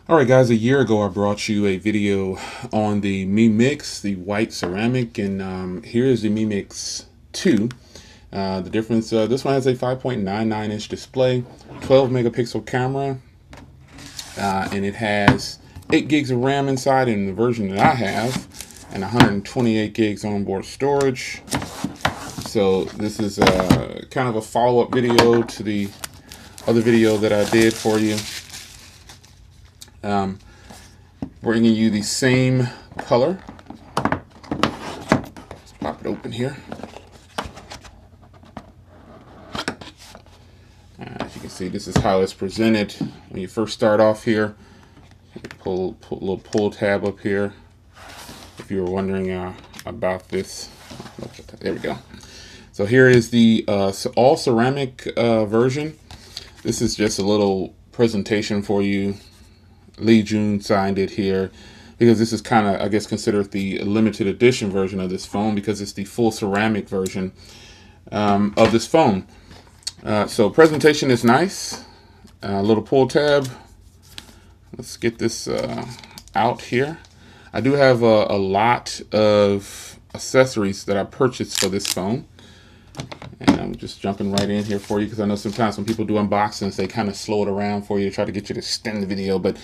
Alright guys, a year ago I brought you a video on the Mi Mix, the white ceramic, and here is the Mi Mix 2. The difference, this one has a 5.99 inch display, 12 megapixel camera, and it has 8 gigs of RAM inside in the version that I have, and 128 gigs onboard storage. So this is kind of a follow-up video to the other video that I did for you. Bringing you the same color. Let's pop it open here. As you can see, this is how it's presented when you first start off here. Pull a little pull tab up here if you were wondering about this. There we go. So here is the all ceramic version. This is just a little presentation for you. Lee Jun signed it here because this is kind of, I guess, considered the limited edition version of this phone because it's the full ceramic version of this phone. So presentation is nice. A little pull tab. Let's get this out here. I do have a lot of accessories that I purchased for this phone. And I'm just jumping right in here for you because I know sometimes when people do unboxings, they kind of slow it around for you to try to get you to extend the video. But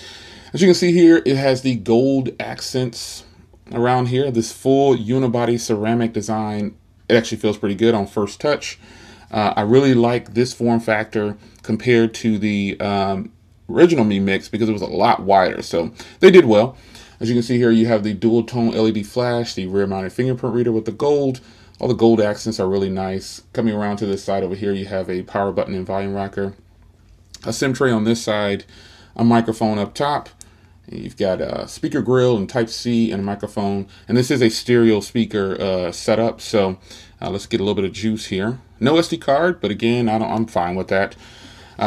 as you can see here, it has the gold accents around here. This full unibody ceramic design, it actually feels pretty good on first touch. I really like this form factor compared to the original Mi Mix because it was a lot wider. So they did well. As you can see here, you have the dual tone LED flash, the rear mounted fingerprint reader with the gold. All the gold accents are really nice. Coming around to this side over here, you have a power button and volume rocker. A SIM tray on this side, a microphone up top. You've got a speaker grill and Type-C and a microphone. And this is a stereo speaker setup. So let's get a little bit of juice here. No SD card, but again, I'm fine with that.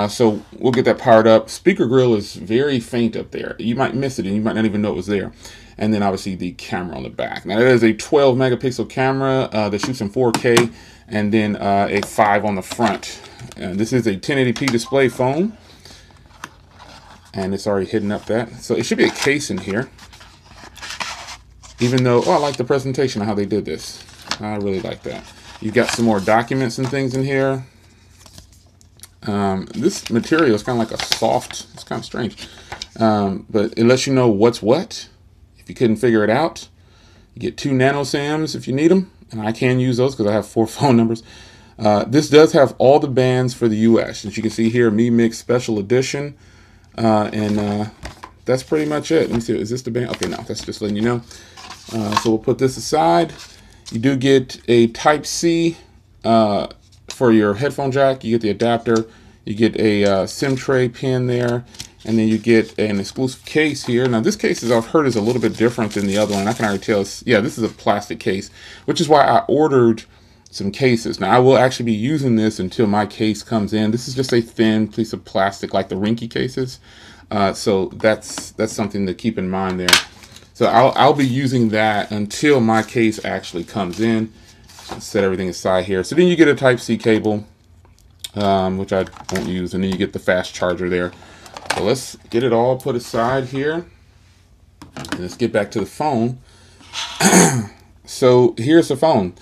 So we'll get that powered up. Speaker grill is very faint up there. You might miss it and you might not even know it was there. And then obviously the camera on the back. Now that is a 12 megapixel camera that shoots in 4K, and then a 5 on the front. And this is a 1080p display phone, and it's already hidden up that. So it should be a case in here. Even though, I like the presentation of how they did this. I really like that. You've got some more documents and things in here. This material is kind of like a soft, it's kind of strange. But it lets you know what's what. If you couldn't figure it out, you get 2 nano SIMs if you need them, and I can use those because I have 4 phone numbers. This does have all the bands for the US. As you can see here, Mi Mix Special Edition, and that's pretty much it. Let me see, is this the band? Okay, no, that's just letting you know. So we'll put this aside. You do get a Type-C for your headphone jack. You get the adapter. You get a SIM tray pin there. And then you get an exclusive case here. Now this case, as I've heard, is a little bit different than the other one. I can already tell. Yeah, this is a plastic case, which is why I ordered some cases. Now I will actually be using this until my case comes in. This is just a thin piece of plastic like the Rinky cases. So that's something to keep in mind there. So I'll be using that until my case actually comes in. Set everything aside here. So then you get a Type-C cable, which I won't use, and then you get the fast charger there. So let's get it all put aside here. And let's get back to the phone. So here's the phone.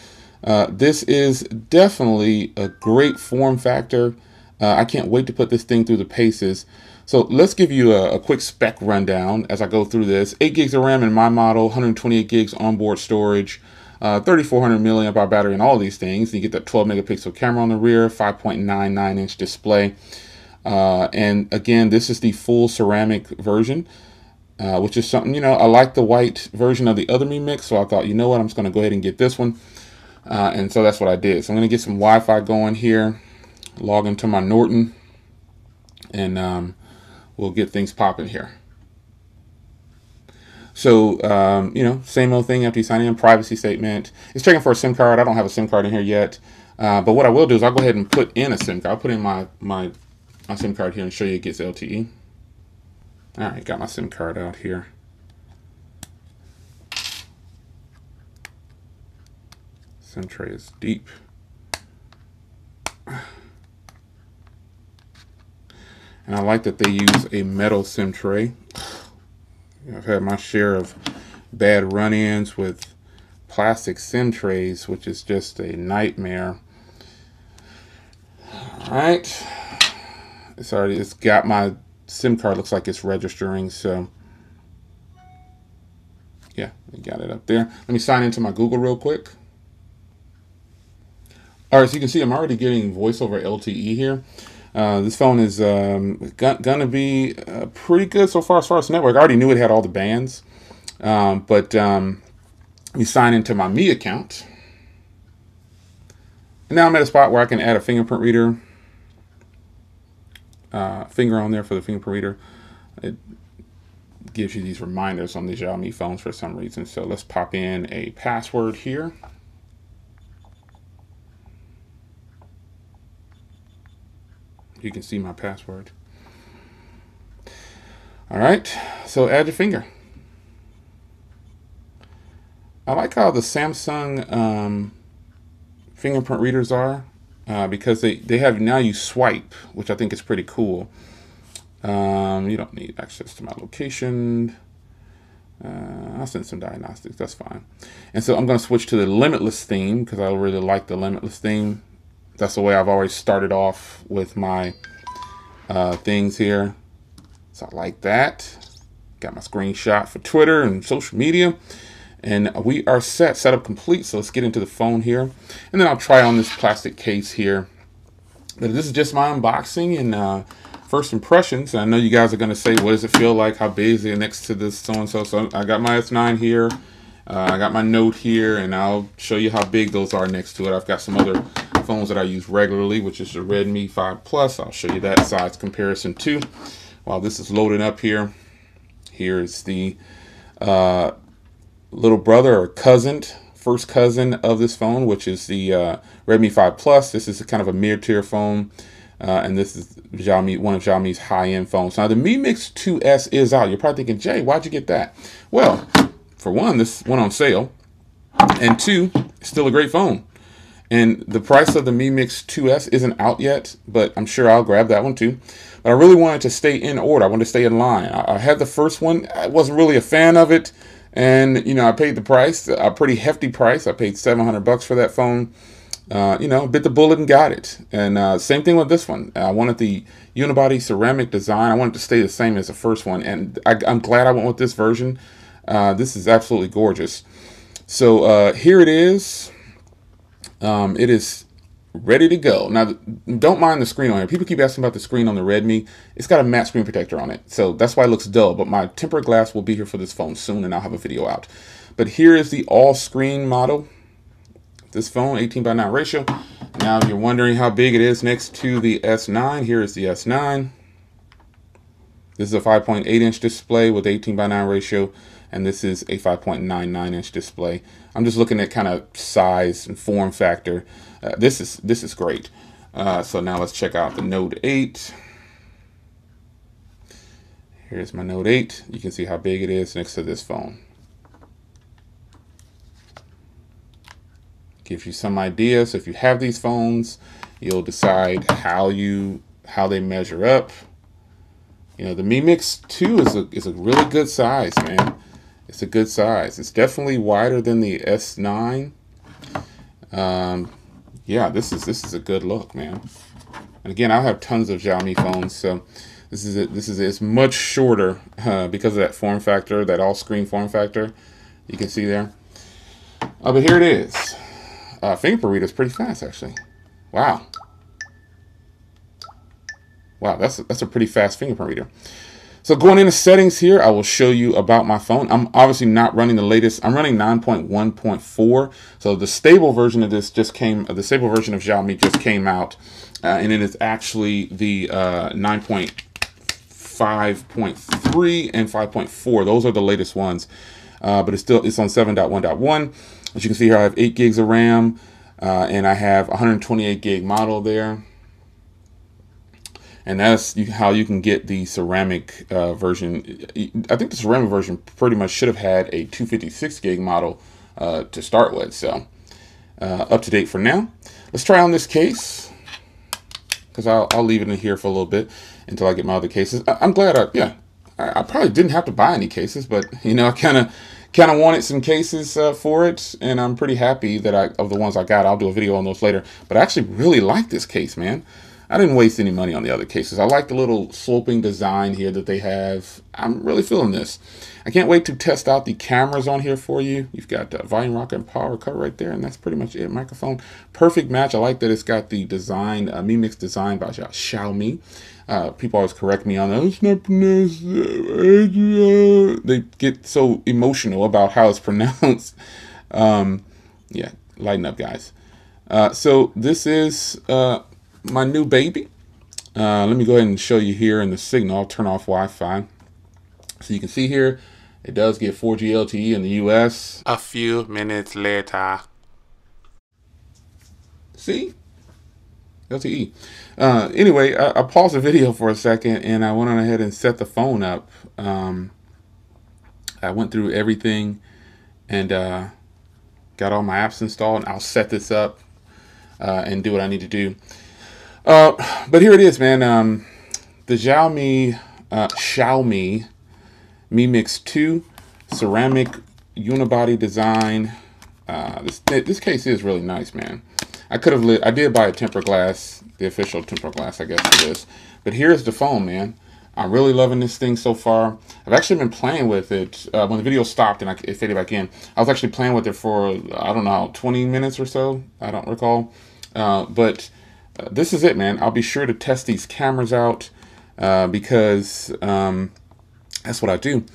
This is definitely a great form factor. I can't wait to put this thing through the paces. So let's give you a quick spec rundown as I go through this. 8 gigs of RAM in my model, 128 gigs onboard storage, 3400 milliamp hour battery, and all these things. You get that 12 megapixel camera on the rear, 5.99 inch display. And again, this is the full ceramic version, which is something, I like the white version of the other Mi Mix, so I thought, you know what, I'm just going to go ahead and get this one. And so that's what I did. So I'm going to get some Wi-Fi going here, log into my Norton, and we'll get things popping here. So, same old thing after you sign in, privacy statement. It's checking for a SIM card. I don't have a SIM card in here yet. But what I will do is I'll go ahead and put in a SIM card. I'll put in my SIM card here and show you it gets LTE. All right, got my SIM card out here. SIM tray is deep. And I like that they use a metal SIM tray. I've had my share of bad run-ins with plastic SIM trays, which is just a nightmare. All right, it's got my SIM card, looks like it's registering, so yeah, I got it up there. Let me sign into my Google real quick. All right, so you can see I'm already getting voice over LTE here. This phone is gonna be pretty good so far as network. I already knew it had all the bands, but let me sign into my Me account. And now I'm at a spot where I can add a fingerprint reader, finger on there for the fingerprint reader. It gives you these reminders on the Xiaomi phones for some reason. So let's pop in a password here. You can see my password. All right, so add your finger. I like how the Samsung fingerprint readers are because they have, now you swipe, which I think is pretty cool. You don't need access to my location. I'll send some diagnostics, that's fine. And so I'm going to switch to the limitless theme because I really like the limitless theme. That's the way I've always started off with my things here. So I like that. Got my screenshot for Twitter and social media. And we are set up complete. So let's get into the phone here. And then I'll try on this plastic case here. But this is just my unboxing and first impressions. I know you guys are going to say, what does it feel like? How big is it next to this so-and-so? So I got my S9 here. I got my Note here. And I'll show you how big those are next to it. I've got some other phones that I use regularly, which is the Redmi 5 Plus. I'll show you that size comparison too. While this is loading up here, here's the little brother or cousin, first cousin of this phone, which is the Redmi 5 Plus. This is kind of a mid-tier phone, and this is Xiaomi, one of Xiaomi's high-end phones. Now the Mi Mix 2S is out. You're probably thinking, Jay, why'd you get that? Well, for one, this went on sale, and two, it's still a great phone. And the price of the Mi Mix 2S isn't out yet, but I'm sure I'll grab that one too. But I really wanted to stay in order. I wanted to stay in line. I had the first one. I wasn't really a fan of it. And, you know, I paid the price, a pretty hefty price. I paid $700 for that phone. You know, bit the bullet and got it. And same thing with this one. I wanted the unibody ceramic design. I wanted to stay the same as the first one. And I'm glad I went with this version. This is absolutely gorgeous. So here it is. It is ready to go. Now, don't mind the screen on here. People keep asking about the screen on the Redmi. It's got a matte screen protector on it, so that's why it looks dull. But my tempered glass will be here for this phone soon, and I'll have a video out. But here is the all-screen model. This phone, 18:9 ratio. Now, if you're wondering how big it is next to the S9, here is the S9. This is a 5.8-inch display with 18:9 ratio, and this is a 5.99-inch display. I'm just looking at kind of size and form factor. This is great. So now let's check out the Note 8. Here's my Note 8. You can see how big it is next to this phone. Gives you some idea. So if you have these phones, you'll decide how they measure up. You know, the Mi Mix 2 is a really good size, man. It's a good size. It's definitely wider than the S9. Yeah, this is a good look, man. And again, I have tons of Xiaomi phones, so this is much shorter because of that form factor, that all-screen form factor. You can see there. But here it is. Fingerprint reader is pretty fast, actually. Wow. Wow, that's a pretty fast fingerprint reader. So going into settings here, I will show you about my phone. I'm obviously not running the latest. I'm running 9.1.4. So the stable version of this the stable version of Xiaomi just came out. And it is actually the 9.5.3 and 5.4. Those are the latest ones. But it's on 7.1.1. As you can see here, I have 8 gigs of RAM. And I have 128 gig model there. And that's how you can get the ceramic version. I think the ceramic version pretty much should have had a 256 gig model to start with. So up to date for now. Let's try on this case, because I'll leave it in here for a little bit until I get my other cases. I'm glad I probably didn't have to buy any cases, but you know, I kind of wanted some cases for it, and I'm pretty happy that of the ones I got. I'll do a video on those later. But I actually really like this case, man. I didn't waste any money on the other cases. I like the little sloping design here that they have. I'm really feeling this. I can't wait to test out the cameras on here for you. You've got volume rocker and power recover right there, and that's pretty much it. Microphone, perfect match. I like that it's got the design, Mi Mix design by Xiaomi. People always correct me on that. It's not pronounced. They get so emotional about how it's pronounced. Yeah, lighten up, guys. So this is my new baby. Let me go ahead and show you here in the signal. I'll turn off Wi-Fi. So you can see here, it does get 4G LTE in the US. A few minutes later. See? LTE. Anyway, I paused the video for a second and I went on ahead and set the phone up. I went through everything and got all my apps installed, and I'll set this up and do what I need to do. But here it is, man. The Xiaomi Mi Mix 2 ceramic unibody design. This case is really nice, man. I did buy a tempered glass, the official tempered glass, I guess it is. But here's the phone, man. I'm really loving this thing so far. I've actually been playing with it. When the video stopped and it faded back in, I was actually playing with it for, I don't know, 20 minutes or so. I don't recall. But this is it, man. I'll be sure to test these cameras out because that's what I do.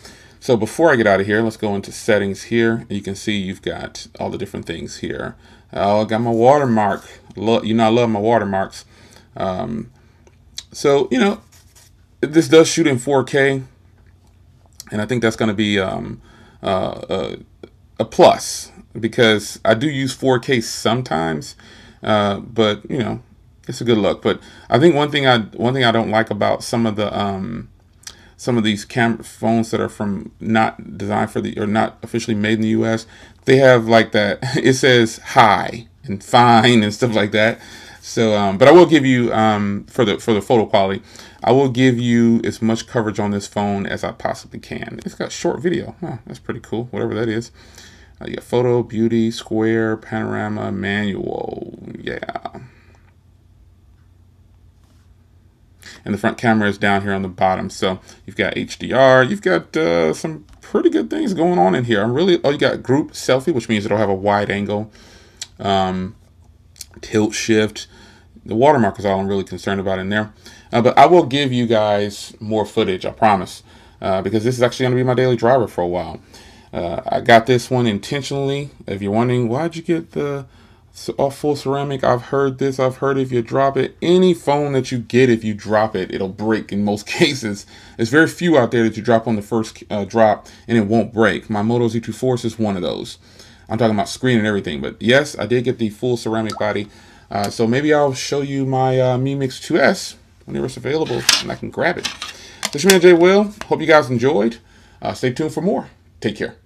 So before I get out of here, let's go into settings here. You can see you've got all the different things here. I got my watermark. You know I love my watermarks. So, you know, this does shoot in 4K. And I think that's going to be a plus, because I do use 4K sometimes. But, you know, it's a good look. But I think one thing I don't like about some of these phones that are not designed for or not officially made in the US, they have like that, it says high and fine and stuff like that. So, but I will give you, for the photo quality, I will give you as much coverage on this phone as I possibly can. It's got short video. Huh, that's pretty cool, whatever that is. You got photo, beauty, square, panorama, manual. Yeah. And the front camera is down here on the bottom. So you've got HDR. You've got some pretty good things going on in here. You got group selfie, which means it'll have a wide angle. Tilt shift. The watermark is all I'm really concerned about in there. But I will give you guys more footage, I promise. Because this is actually going to be my daily driver for a while. I got this one intentionally. If you're wondering, why'd you get the full ceramic? I've heard this. I've heard if you drop it, any phone that you get, if you drop it, it'll break in most cases. There's very few out there that you drop on the first drop and it won't break. My Moto Z2 Force is one of those. I'm talking about screen and everything. But yes, I did get the full ceramic body. So maybe I'll show you my Mi Mix 2S whenever it's available and I can grab it. This is your man Jay Will. Hope you guys enjoyed. Stay tuned for more. Take care.